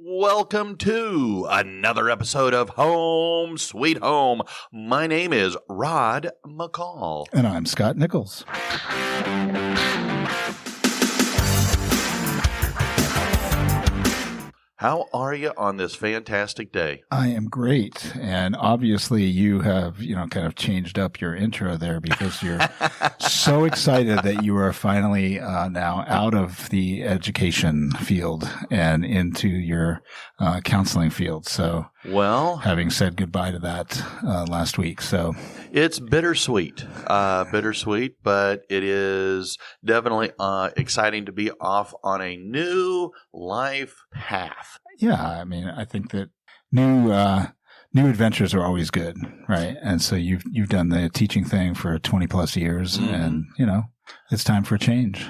Welcome to another episode of Home Sweet Home. My name is Rod McCall. And I'm Scott Nichols. How are you on this fantastic day? I am great. And obviously you have, kind of changed up your intro there because you're so excited that you are finally now out of the education field and into your counseling field. So, well, having said goodbye to that last week. So it's bittersweet, but it is definitely exciting to be off on a new life path. Yeah, I mean, I think that new adventures are always good, right? And so you've done the teaching thing for 20 plus years, and it's time for a change.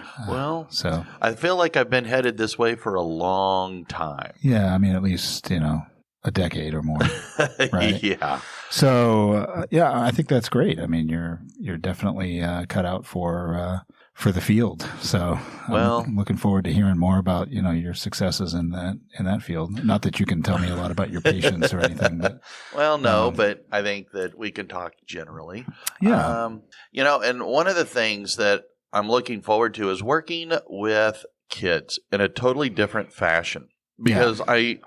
So I feel like I've been headed this way for a long time. Yeah, I mean, at least a decade or more, right? Yeah. So I think that's great. I mean, you're definitely cut out for the field. So I'm looking forward to hearing more about, your successes in that field. Not that you can tell me a lot about your patients or anything, but but I think that we can talk generally. Yeah. And one of the things that I'm looking forward to is working with kids in a totally different fashion because I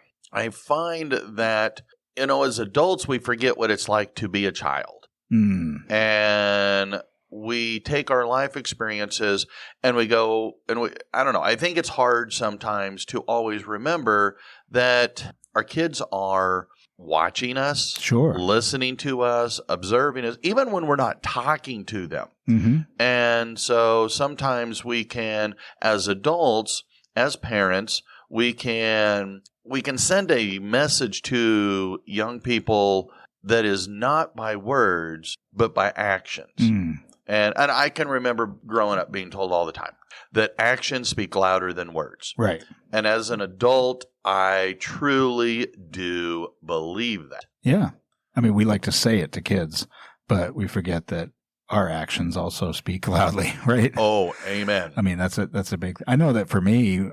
find that, as adults, we forget what it's like to be a child. And we take our life experiences and we go and I think it's hard sometimes to always remember that our kids are watching us, listening to us, observing us, even when we're not talking to them. Mm-hmm. And so sometimes we can, as adults, as parents, we can send a message to young people that is not by words, but by actions. And I can remember growing up being told all the time that actions speak louder than words. Right. And as an adult, I truly do believe that. Yeah. I mean, we like to say it to kids, but we forget that our actions also speak loudly, right? Oh, amen. I mean, that's a big, I know that for me,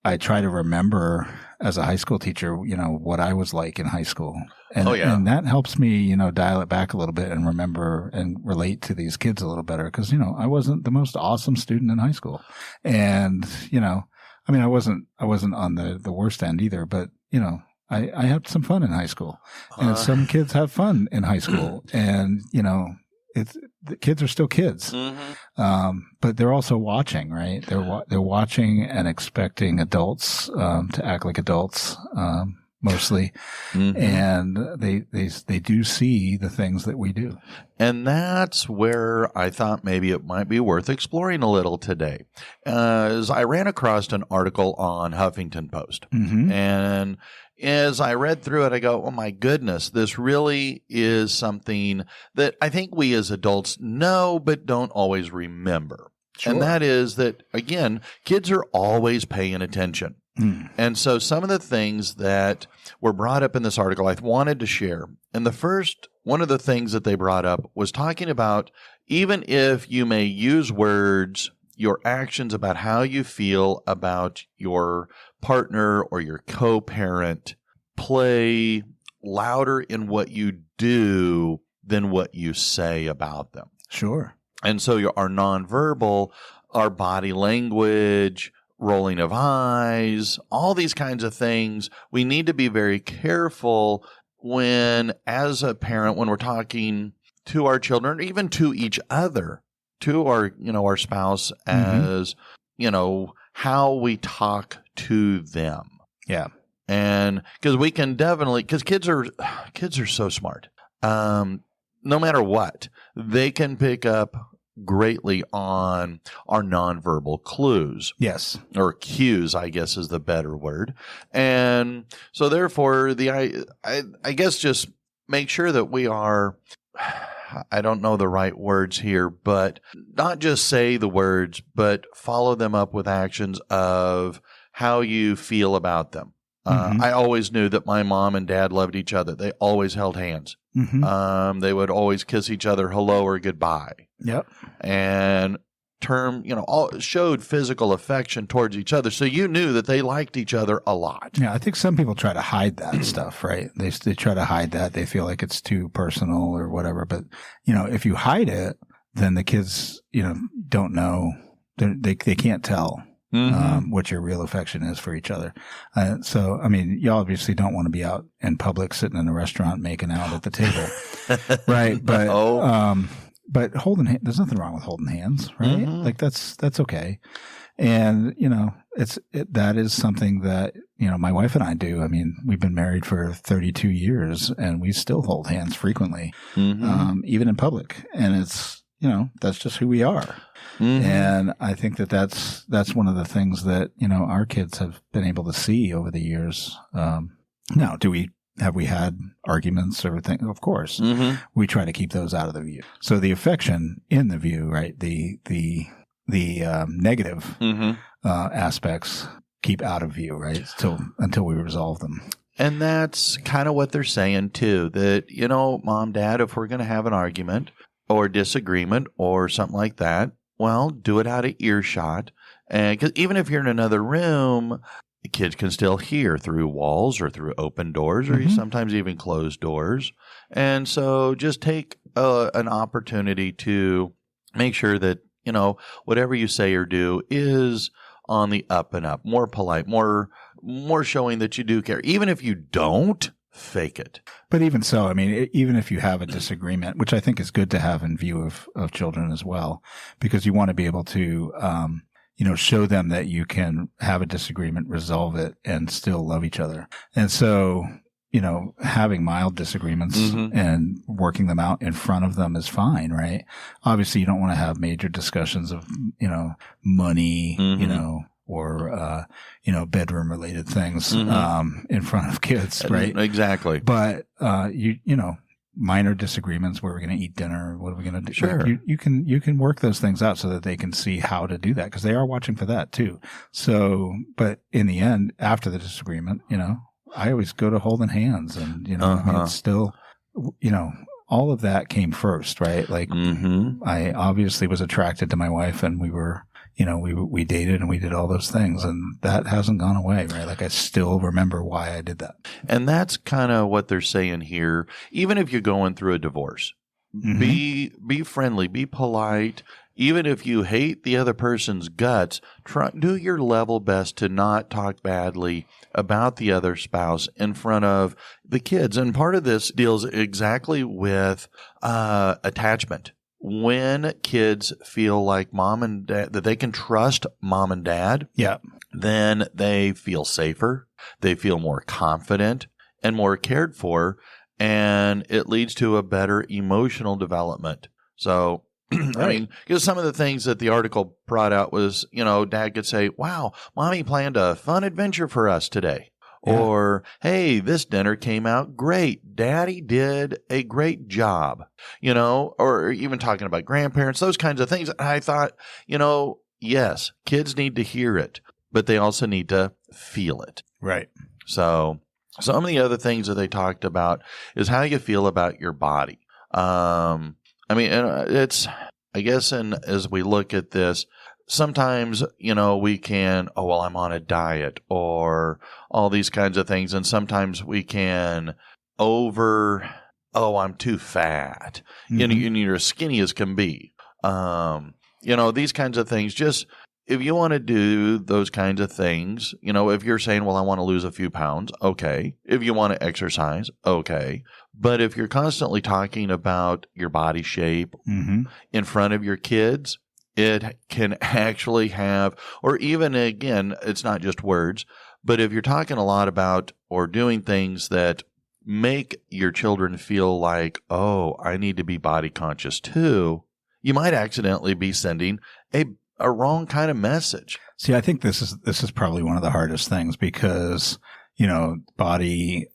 I try to remember as a high school teacher, what I was like in high school. And, and that helps me, dial it back a little bit and remember and relate to these kids a little better. Cause, I wasn't the most awesome student in high school. And, I wasn't on the worst end either, but, I had some fun in high school and some kids have fun in high school and, the kids are still kids, but they're also watching, right? They're watching and expecting adults to act like adults, mostly, and they do see the things that we do, and that's where I thought maybe it might be worth exploring a little today. As I ran across an article on Huffington Post, and as I read through it, I go, oh my goodness, this really is something that I think we as adults know but don't always remember. Sure. And that is that, again, kids are always paying attention. And so some of the things that were brought up in this article I wanted to share. And one of the things that they brought up was talking about even if you may use words, your actions about how you feel about your partner or your co-parent play louder in what you do than what you say about them. Sure. And so our nonverbal, our body language, rolling of eyes, all these kinds of things, we need to be very careful when, as a parent, when we're talking to our children, or even to each other, to our spouse, as, how we talk to them. Yeah. And because we can definitely, because kids are so smart. No matter what, they can pick up greatly on our nonverbal clues. Yes. Or cues, I guess is the better word. And so therefore, I guess just make sure that we are, I don't know the right words here, but not just say the words, but follow them up with actions of how you feel about them. I always knew that my mom and dad loved each other. They always held hands. They would always kiss each other hello or goodbye. Yep. And all showed physical affection towards each other. So you knew that they liked each other a lot. Yeah, I think some people try to hide that stuff, right? They try to hide that. They feel like it's too personal or whatever. But, if you hide it, then the kids, don't know. They can't tell. Mm-hmm. What your real affection is for each other. So, you obviously don't want to be out in public sitting in a restaurant making out at the table. Right. But, but there's nothing wrong with holding hands, right? Mm-hmm. Like that's okay. And, that is something that, my wife and I do. We've been married for 32 years and we still hold hands frequently, even in public. And it's, that's just who we are. Mm-hmm. And I think that's one of the things that, our kids have been able to see over the years. Now, have we had arguments or things? Of course. Mm-hmm. We try to keep those out of the view. So the affection in the view, right? The negative aspects keep out of view, right? Until we resolve them. And that's kind of what they're saying too, that, Mom, Dad, if we're going to have an argument or disagreement or something like that, well, do it out of earshot. And because even if you're in another room, the kids can still hear through walls or through open doors or sometimes even closed doors. And so just take an opportunity to make sure that, whatever you say or do is on the up and up, more polite, more showing that you do care. Even if you don't, fake it. But even so, even if you have a disagreement, which I think is good to have in view of children as well, because you want to be able to, show them that you can have a disagreement, resolve it, and still love each other. And so, having mild disagreements and working them out in front of them is fine, right? Obviously, you don't want to have major discussions of, money, or, bedroom related things, in front of kids, right? Exactly. But, minor disagreements, where we're going to eat dinner, what are we going to do? Sure. Like you can work those things out so that they can see how to do that, because they are watching for that too. So, but in the end, after the disagreement, I always go to holding hands and, it's still, all of that came first, right? Like I obviously was attracted to my wife and we were, we dated and we did all those things, and that hasn't gone away, right? Like I still remember why I did that. And that's kind of what they're saying here. Even if you're going through a divorce, be friendly, be polite. Even if you hate the other person's guts, do your level best to not talk badly about the other spouse in front of the kids. And part of this deals exactly with attachment. When kids feel like mom and dad, that they can trust mom and dad, then they feel safer, they feel more confident and more cared for, and it leads to a better emotional development. So, right. Because some of the things that the article brought out was, dad could say, wow, mommy planned a fun adventure for us today. Yeah. Or, hey, this dinner came out great. Daddy did a great job, or even talking about grandparents, those kinds of things. I thought, yes, kids need to hear it, but they also need to feel it. Right. So some of the other things that they talked about is how you feel about your body. It's, I guess, as we look at this, sometimes, we can, I'm on a diet or all these kinds of things. And sometimes we can I'm too fat. And you're as skinny as can be. These kinds of things. Just if you want to do those kinds of things, if you're saying, well, I want to lose a few pounds, okay. If you want to exercise, okay. But if you're constantly talking about your body shape in front of your kids, it can actually have, or even again, it's not just words, but if you're talking a lot about or doing things that make your children feel like, I need to be body conscious too, you might accidentally be sending a wrong kind of message. See, I think this is probably one of the hardest things because, body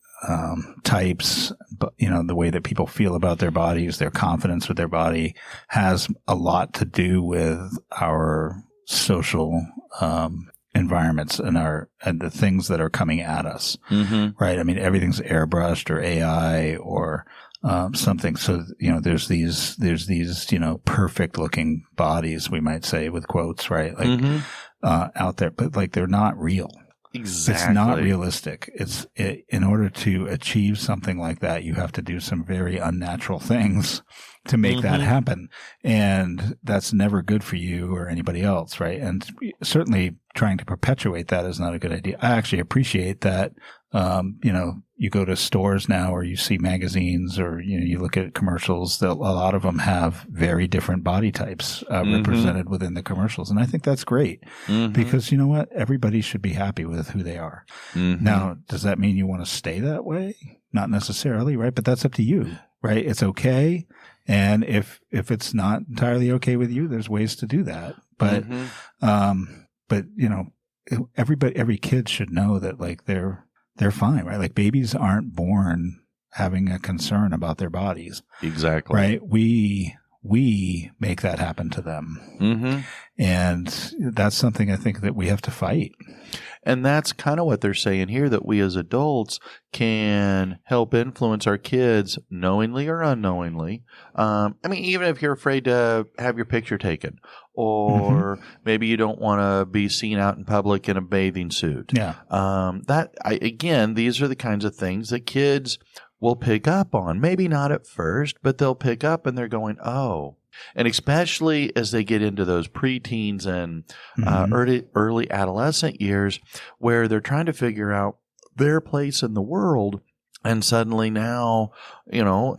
types, but the way that people feel about their bodies, their confidence with their body has a lot to do with our social environments and the things that are coming at us, right? I mean, everything's airbrushed or AI or something. So, there's these, perfect looking bodies, we might say with quotes, right? Like, out there, but like they're not real. Exactly. It's not realistic. In order to achieve something like that, you have to do some very unnatural things to make that happen. And that's never good for you or anybody else, right? And certainly trying to perpetuate that is not a good idea. I actually appreciate that. You go to stores now or you see magazines or, you look at commercials that a lot of them have very different body types represented within the commercials. And I think that's great because you know what? Everybody should be happy with who they are. Now, does that mean you want to stay that way? Not necessarily, right? But that's up to you, right? It's okay. And if it's not entirely okay with you, there's ways to do that. But, every kid should know that like they're fine, right? Like babies aren't born having a concern about their bodies. Exactly. Right? We make that happen to them. And that's something I think that we have to fight. And that's kind of what they're saying here, that we as adults can help influence our kids knowingly or unknowingly. Even if you're afraid to have your picture taken or maybe you don't want to be seen out in public in a bathing suit. Yeah. These are the kinds of things that kids will pick up on. Maybe not at first, but they'll pick up and they're going, oh. And especially as they get into those preteens and early adolescent years where they're trying to figure out their place in the world. And suddenly now, now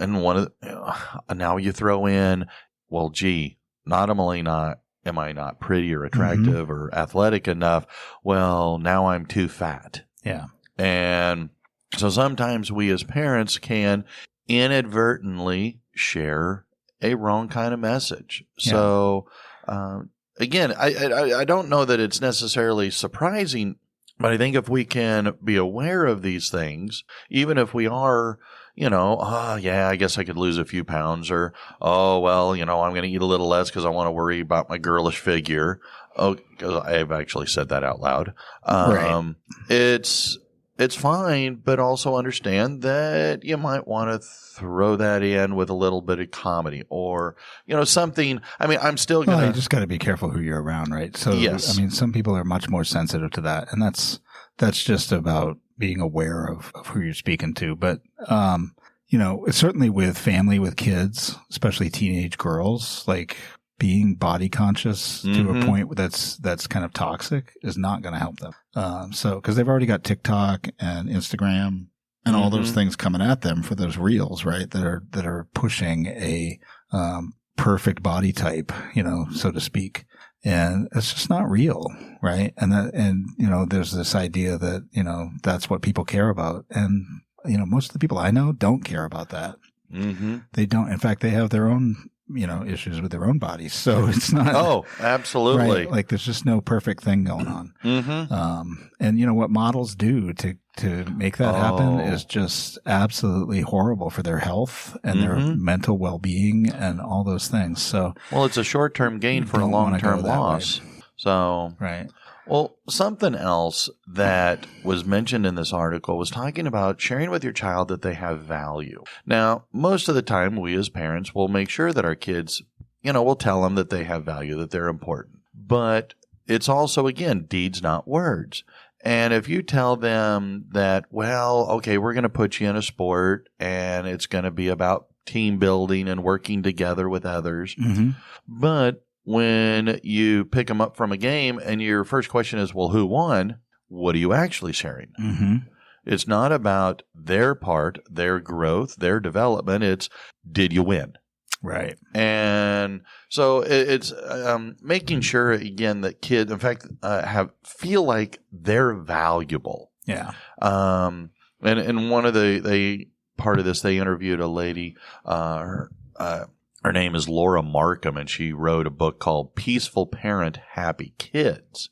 you throw in, well, gee, not only am I not pretty or attractive or athletic enough? Well, now I'm too fat. Yeah. And so sometimes we as parents can inadvertently share a wrong kind of message. Yeah. So, again, I don't know that it's necessarily surprising, but I think if we can be aware of these things, even if we are, I guess I could lose a few pounds or, I'm going to eat a little less because I want to worry about my girlish figure. Oh, because I've actually said that out loud. Right. It's fine, but also understand that you might want to throw that in with a little bit of comedy or, something. I mean, I'm still going to. You just got to be careful who you're around, right? So, yes. Some people are much more sensitive to that. And that's just about being aware of who you're speaking to. But, certainly with family, with kids, especially teenage girls, like being body conscious to a point that's kind of toxic is not going to help them. Because they've already got TikTok and Instagram and all those things coming at them for those reels, right? That are pushing a perfect body type, so to speak. And it's just not real, right? And there's this idea that, that's what people care about. And, most of the people I know don't care about that. They don't. In fact, they have their own issues with their own bodies. So it's not. Oh, absolutely. Right? Like there's just no perfect thing going on. And what models do to make that happen is just absolutely horrible for their health and their mental well-being and all those things. So, well, it's a short-term gain for a long-term loss. So, right. Well, something else that was mentioned in this article was talking about sharing with your child that they have value. Now, most of the time, we as parents will make sure that our kids, we'll tell them that they have value, that they're important. But it's also, again, deeds, not words. And if you tell them that, well, okay, we're going to put you in a sport and it's going to be about team building and working together with others, but when you pick them up from a game and your first question is, well, who won? What are you actually sharing? It's not about their part, their growth, their development. It's, did you win? Right. And so it's making sure, again, that kids, in fact, feel like they're valuable. Yeah. And one of the part of this, they interviewed a lady, her name is Laura Markham, and she wrote a book called Peaceful Parent, Happy Kids.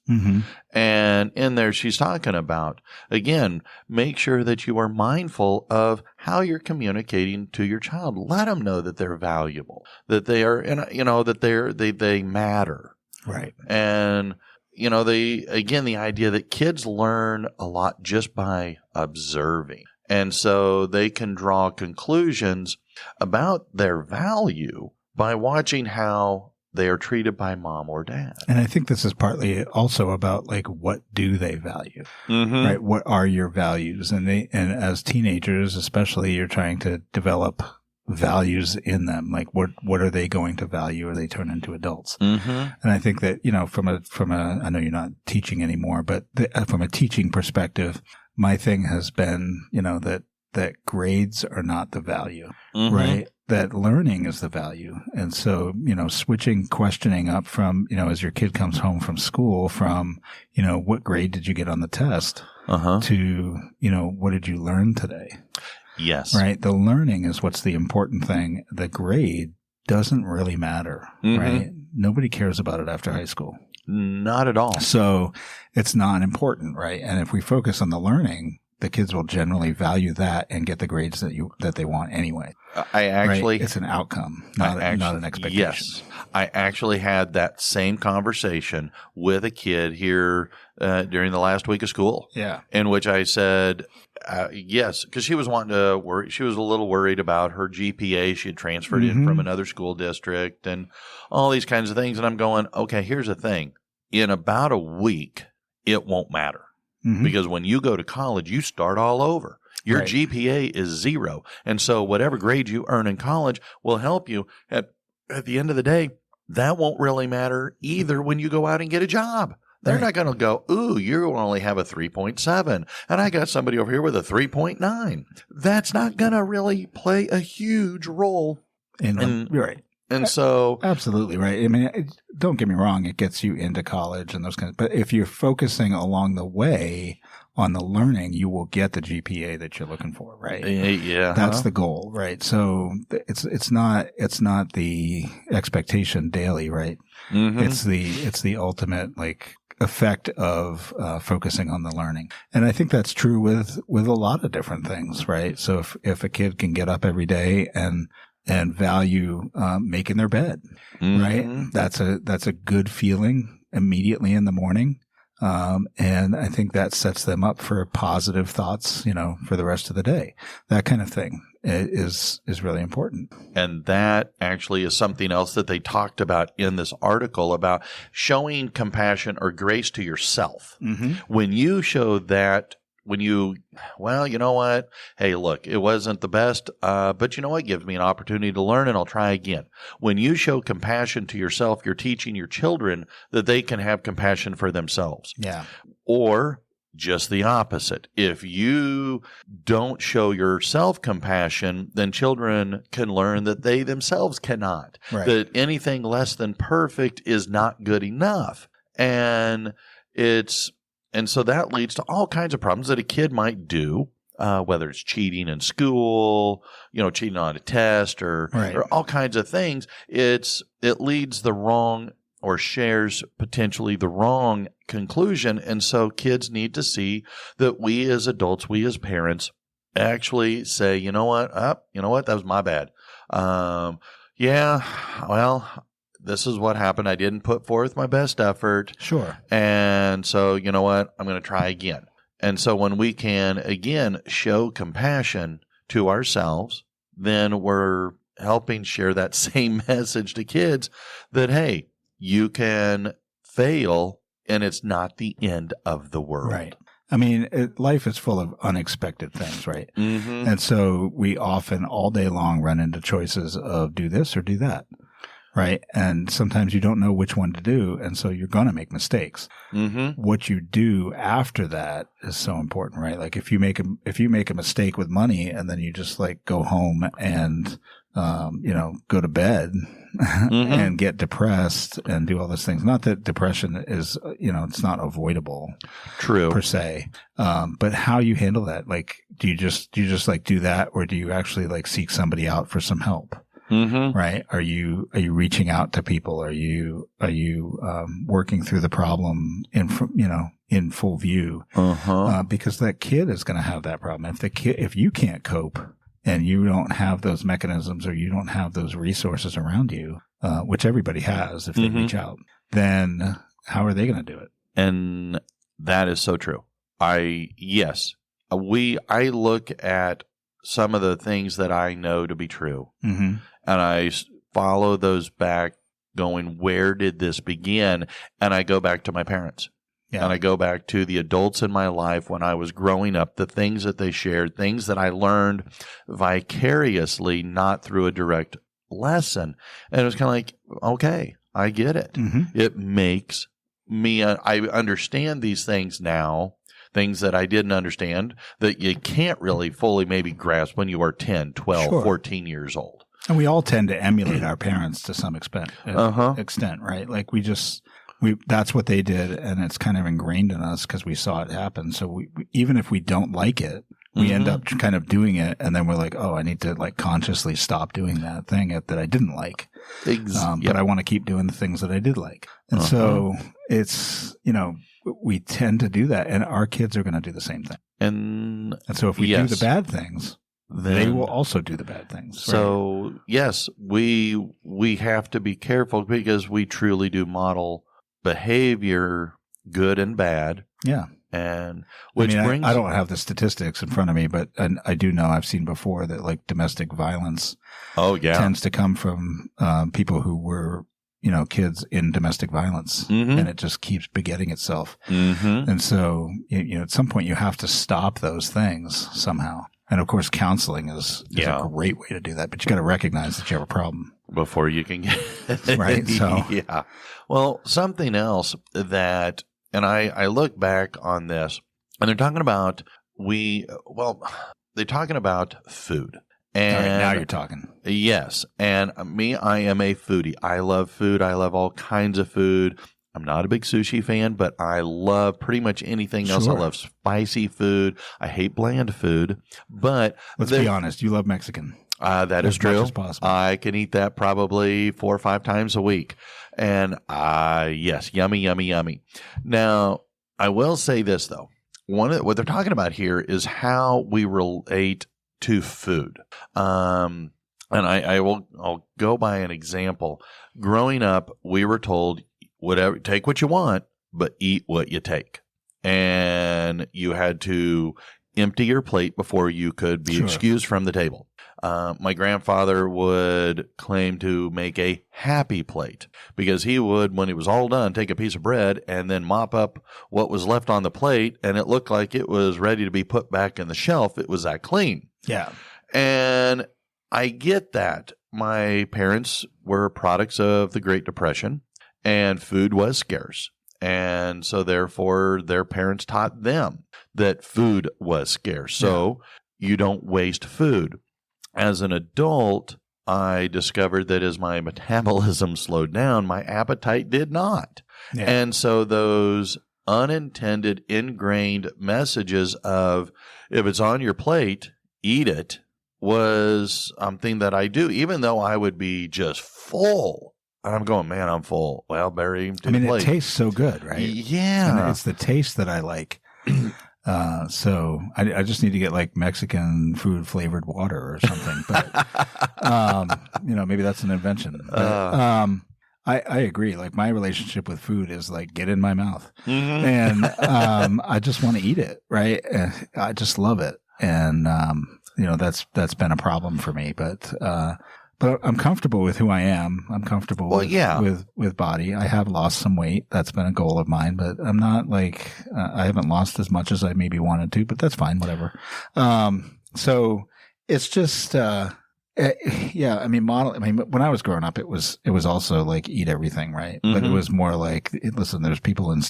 And in there, she's talking about, again, make sure that you are mindful of how you're communicating to your child. Let them know that they're valuable, that they are, that they matter. Right. And, the idea that kids learn a lot just by observing. And so they can draw conclusions about their value by watching how they are treated by mom or dad. And I think this is partly also about like, what do they value, right? What are your values? And as teenagers, especially, you're trying to develop values in them. Like, what are they going to value, or they turn into adults? And I think that, from a, I know you're not teaching anymore, but from a teaching perspective, my thing has been, that grades are not the value, right? That learning is the value. And so, switching questioning up from, as your kid comes home from school, from, what grade did you get on the test to, what did you learn today? Yes. Right. The learning is what's the important thing. The grade doesn't really matter, right? Nobody cares about it after high school. Not at all. So it's not important, right? And if we focus on the learning, the kids will generally value that and get the grades that they want anyway. Right? It's an outcome, not an expectation. Yes. I actually had that same conversation with a kid here during the last week of school. Yeah. In which I said, yes, because she was wanting to worry. She was a little worried about her GPA. She had transferred in from another school district and all these kinds of things. And I'm going, okay, here's the thing. In about a week, it won't matter. Because when you go to college, you start all over. Your GPA is 0. And so whatever grade you earn in college will help you. At the end of the day, that won't really matter either when you go out and get a job. They're not going to go, ooh, you only have a 3.7, and I got somebody over here with a 3.9. That's not going to really play a huge role. Right. And so, absolutely right. I mean, don't get me wrong; it gets you into college and those kinds. But if you're focusing along the way on the learning, you will get the GPA that you're looking for, right? Yeah, that's the goal, right? So it's not the expectation daily, right? It's the ultimate effect of focusing on the learning. And I think that's true with a lot of different things, right? So if a kid can get up every day and value making their bed, right? That's a good feeling immediately in the morning. And I think that sets them up for positive thoughts, for the rest of the day. That kind of thing is really important. And that actually is something else that they talked about in this article about showing compassion or grace to yourself. When you show that, you know what? Hey, look, it wasn't the best, but you know what? Give me an opportunity to learn and I'll try again. When you show compassion to yourself, you're teaching your children that they can have compassion for themselves. Yeah. Or just the opposite. If you don't show yourself compassion, then children can learn that they themselves cannot. Right. That anything less than perfect is not good enough. And so that leads to all kinds of problems that a kid might do, whether it's cheating in school, cheating on a test or all kinds of things. It leads the wrong or shares potentially the wrong conclusion. And so kids need to see that we as adults, we as parents actually say, you know what, that was my bad. This is what happened. I didn't put forth my best effort. Sure. And so, you know what? I'm going to try again. And so when we can, again, show compassion to ourselves, then we're helping share that same message to kids that, hey, you can fail and it's not the end of the world. Right. I mean, life is full of unexpected things, right? And so we often all day long run into choices of do this or do that. Right. And sometimes you don't know which one to do. And so you're going to make mistakes. What you do after that is so important, right? Like if you make a mistake with money and then you just go home and, go to bed and get depressed and do all those things. Not that depression is, it's not avoidable. True. Per se. But how you handle that, do you just do that, or do you actually seek somebody out for some help? Right? Are you reaching out to people? Are you working through the problem in full view? Because that kid is going to have that problem. If you can't cope and you don't have those mechanisms or you don't have those resources around you, which everybody has if they reach out, then how are they going to do it? And that is so true. I look at some of the things that I know to be true, mm-hmm. and I follow those back, going, where did this begin? And I go back to my parents. Yeah. And I go back to the adults in my life when I was growing up, the things that they shared, things that I learned vicariously, not through a direct lesson. And it was kind of like, okay, I get it. Mm-hmm. It makes me, I understand these things now, things that I didn't understand that you can't really fully maybe grasp when you are 10, 12, sure. 14 years old. And we all tend to emulate our parents to some extent, right? Like that's what they did, and it's kind of ingrained in us because we saw it happen. So we even if we don't like it, we mm-hmm. end up kind of doing it, and then we're like, oh, I need to like consciously stop doing that thing that I didn't like. But I want to keep doing the things that I did like. And so it's, we tend to do that, and our kids are going to do the same thing. And so if we do the bad things, they will also do the bad things. So, right? Yes, we have to be careful because we truly do model behavior, good and bad. Yeah. And I don't have the statistics in front of me, but I do know I've seen before that like domestic violence tends to come from people who were, kids in domestic violence, mm-hmm. and it just keeps begetting itself. Mm-hmm. And so, at some point you have to stop those things somehow. And of course, counseling is a great way to do that, but you got to recognize that you have a problem before you can get right. So yeah. Well, something else that, and I look back on this, and they're talking about they're talking about food. And all right, now you're talking. Yes, and I am a foodie. I love food. I love all kinds of food. I'm not a big sushi fan, but I love pretty much anything else. I love spicy food. I hate bland food. But let's be honest, you love Mexican. That is true. As much as possible. I can eat that probably 4 or 5 times a week. And yes, yummy, yummy, yummy. Now, I will say this, though. What they're talking about here is how we relate to food. And I'll go by an example. Growing up, we were told, take what you want, but eat what you take. And you had to empty your plate before you could be excused from the table. My grandfather would claim to make a happy plate because he would, when it was all done, take a piece of bread and then mop up what was left on the plate, and it looked like it was ready to be put back in the shelf. It was that clean. Yeah. And I get that. My parents were products of the Great Depression, and food was scarce. And so therefore their parents taught them that food was scarce. So you don't waste food. As an adult, I discovered that as my metabolism slowed down, my appetite did not. Yeah. And so those unintended, ingrained messages of, if it's on your plate, eat it, was something that I do, even though I would be just full. And I'm going, man, I'm full. Well, Barry, it tastes so good, right? Yeah. And it's the taste that I like. So I just need to get like Mexican food flavored water or something. But, maybe that's an invention. But, I agree. Like my relationship with food is like get in my mouth, mm-hmm. and I just want to eat it. Right. I just love it. And, that's been a problem for me, but I'm comfortable with who I am. I'm comfortable with body. I have lost some weight. That's been a goal of mine, but I'm not like, I haven't lost as much as I maybe wanted to, but that's fine. Whatever. So it's just, when I was growing up, it was also like eat everything, right? Mm-hmm. But it was more like, listen, there's people in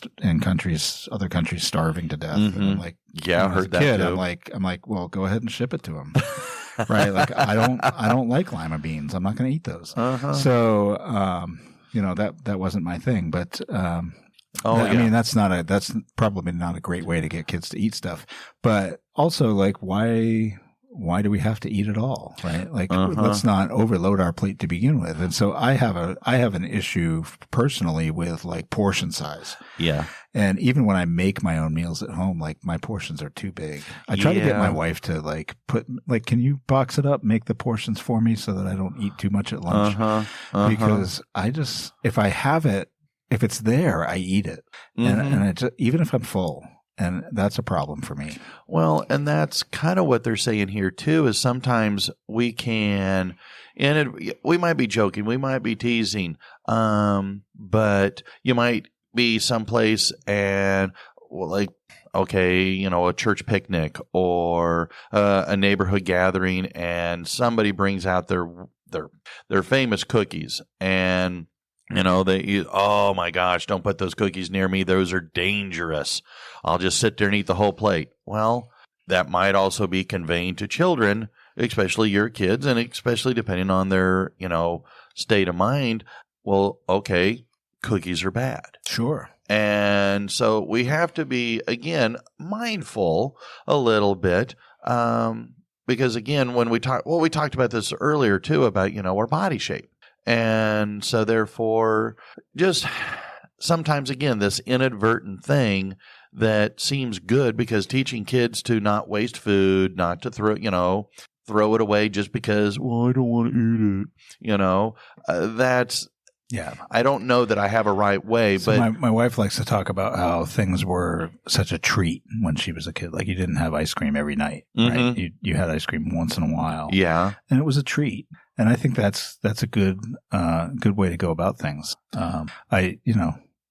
other countries starving to death. Mm-hmm. And I'm like, I heard that too. I'm like, well, go ahead and ship it to them. Right. Like I don't like lima beans. I'm not going to eat those. Uh-huh. So, that wasn't my thing, but, I mean, that's probably not a great way to get kids to eat stuff, but also like, why do we have to eat it all? Right. Like let's not overload our plate to begin with. And so I have an issue personally with like portion size. Yeah. And even when I make my own meals at home, like my portions are too big. I try to get my wife to like can you box it up, make the portions for me so that I don't eat too much at lunch? Because if I have it if it's there, I eat it. And even if I'm full. And that's a problem for me. Well, and that's kind of what they're saying here too, is sometimes we can, and we might be joking, we might be teasing, but you might be someplace and like, okay, a church picnic or a neighborhood gathering, and somebody brings out their famous cookies, and they eat, oh my gosh, don't put those cookies near me. Those are dangerous. I'll just sit there and eat the whole plate. Well, that might also be conveying to children, especially your kids, and especially depending on their, state of mind. Well, okay, cookies are bad. Sure. And so we have to be, again, mindful a little bit. Because again, when we talked about this earlier too, about, our body shape. And so therefore, just sometimes, again, this inadvertent thing that seems good, because teaching kids to not waste food, not to throw it away just because, well, I don't want to eat it. That's, yeah. I don't know that I have a right way, so but my wife likes to talk about how things were such a treat when she was a kid. Like, you didn't have ice cream every night, right? You had ice cream once in a while. Yeah. And it was a treat. And I think that's a good way to go about things.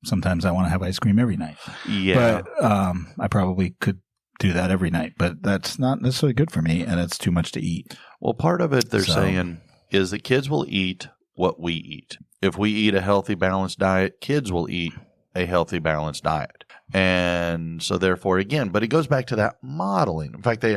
Sometimes I want to have ice cream every night. Yeah. But I probably could do that every night, but that's not necessarily good for me, and it's too much to eat. Well, part of it they're saying is that kids will eat what we eat. If we eat a healthy, balanced diet, kids will eat a healthy, balanced diet. And so therefore, again, but it goes back to that modeling. In fact, they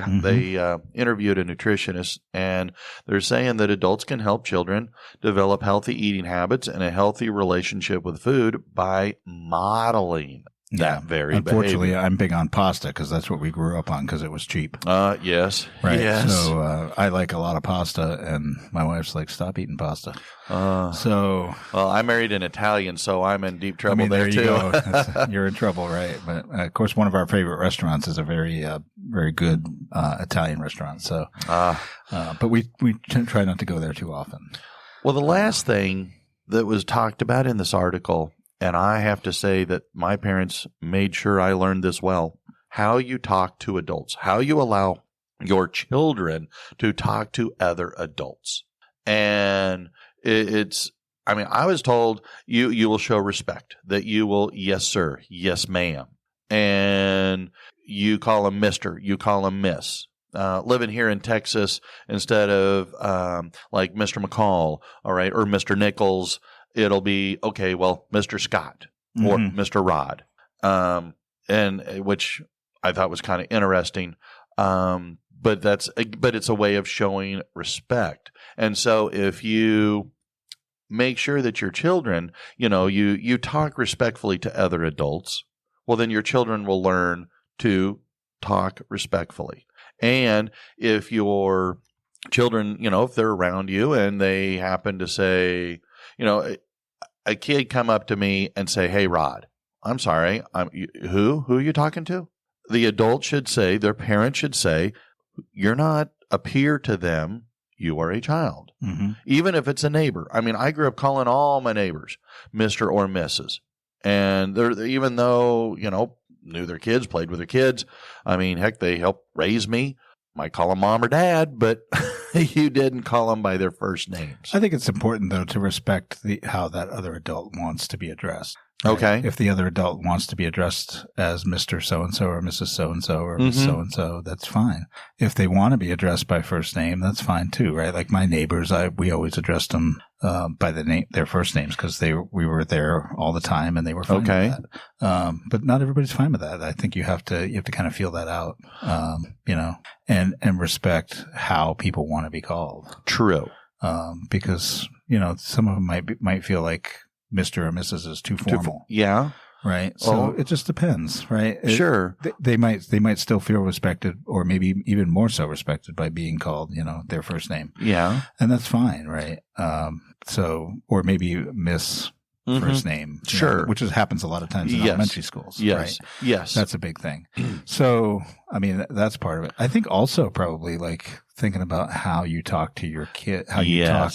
interviewed a nutritionist, and they're saying that adults can help children develop healthy eating habits and a healthy relationship with food by modeling that very Unfortunately, behavior. I'm big on pasta because that's what we grew up on because it was cheap. Yes. Right. Yes. So I like a lot of pasta, and my wife's like, stop eating pasta. Well, I married an Italian, so I'm in deep trouble there too. You go. You're in trouble, right? But of course, one of our favorite restaurants is a very, very good Italian restaurant. So, but we try not to go there too often. Well, the last thing that was talked about in this article, and I have to say that my parents made sure I learned this well, how you talk to adults, how you allow your children to talk to other adults. And I was told you will show respect, that you will, yes, sir, yes, ma'am. And you call them Mr., you call them Miss. Living here in Texas, instead of like Mr. McCall, all right, or Mr. Nichols, it'll be, okay, well, Mr. Scott or Mr. Rod, and which I thought was kind of interesting. But it's a way of showing respect. And so if you make sure that your children, you talk respectfully to other adults, well, then your children will learn to talk respectfully. And if your children, if they're around you and they happen to say, a kid come up to me and say, "Hey, Rod, I'm sorry. Who are you talking to?" The adult should say, their parent should say, "You're not a peer to them. You are a child." Even if it's a neighbor. I grew up calling all my neighbors Mr. or Mrs. And even though, knew their kids, played with their kids. Heck, they helped raise me. Might call them mom or dad, but you didn't call them by their first names. I think it's important, though, to respect how that other adult wants to be addressed. Right? Okay. If the other adult wants to be addressed as Mr. So-and-so or Mrs. So-and-so or Miss So-and-so, that's fine. If they want to be addressed by first name, that's fine too, right? Like my neighbors, we always addressed them by their first names because we were there all the time and they were fine with that. But not everybody's fine with that. I think you have to kind of feel that out, and respect how people want to be called. True. Because, some of them might feel like Mr. or Mrs. is too formal. Yeah. Right. So it just depends, right? Sure. They might still feel respected, or maybe even more so respected by being called, their first name. Yeah. And that's fine, right? Or maybe Miss first name. Sure. Which happens a lot of times in elementary schools. Yes. Right? Yes. That's a big thing. So, that's part of it. I think also probably like thinking about how you talk to your kid, how you talk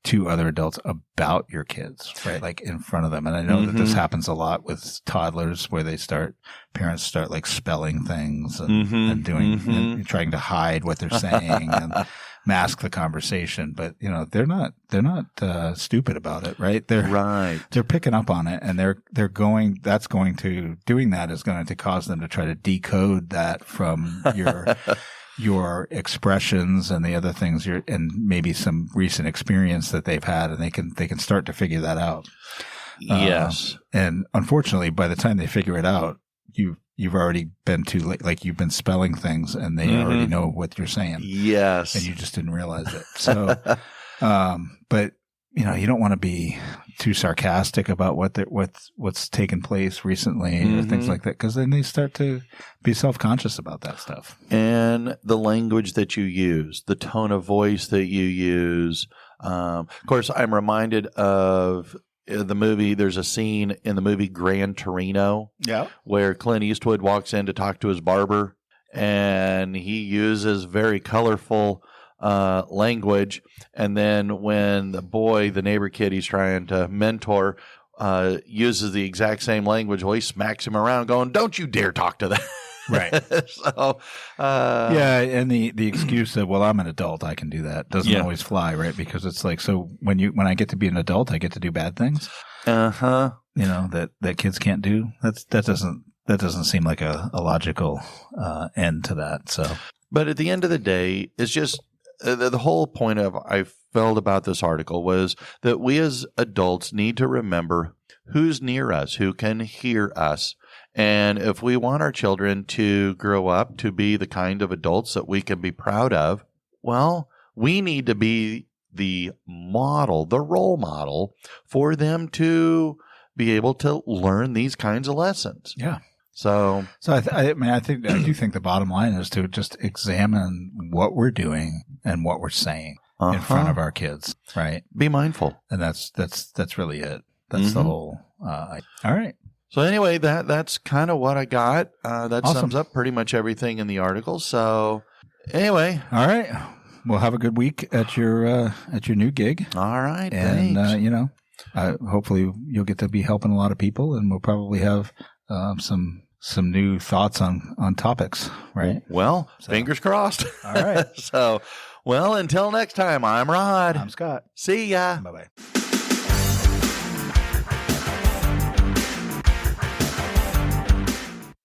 to other adults about your kids, right? Like in front of them. And I know that this happens a lot with toddlers where parents start like spelling things and doing, and trying to hide what they're saying and mask the conversation. But, you know, they're not stupid about it, right? They're picking up on it, and doing that is going to cause them to try to decode that from your expressions and the other things and maybe some recent experience that they've had, and they can start to figure that out. Yes. And unfortunately, by the time they figure it out, you've already been too late. Like you've been spelling things and they already know what you're saying. Yes. And you just didn't realize it. So, but you know, you don't want to be too sarcastic about what's taken place recently or things like that, because then they start to be self-conscious about that stuff. And the language that you use, the tone of voice that you use. Of course, I'm reminded of the movie. There's a scene in the movie Gran Torino where Clint Eastwood walks in to talk to his barber, and he uses very colorful language, and then when the neighbor kid he's trying to mentor uses the exact same language, he smacks him around going, "Don't you dare talk to that." Right. So and the excuse of, well, I'm an adult, I can do that, doesn't always fly, right? Because it's like, so when I get to be an adult, I get to do bad things. You know, that kids can't do. That doesn't seem like a logical end to that. So, but at the end of the day, it's just the whole point of I felt about this article was that we as adults need to remember who's near us, who can hear us. And if we want our children to grow up to be the kind of adults that we can be proud of, well, we need to be the model, the role model for them to be able to learn these kinds of lessons. Yeah. So I do think the bottom line is to just examine what we're doing and what we're saying in front of our kids, right? Be mindful. And that's really it. That's the whole, all right. So anyway, that's kind of what I got. That awesome. Sums up pretty much everything in the article. So anyway. All right. Well, have a good week at your new gig. All right. And, thanks. You know, hopefully you'll get to be helping a lot of people, and we'll probably have some new thoughts on topics, right? Well, fingers crossed. All right. So, well, until next time, I'm Rod. I'm Scott. See ya. Bye-bye.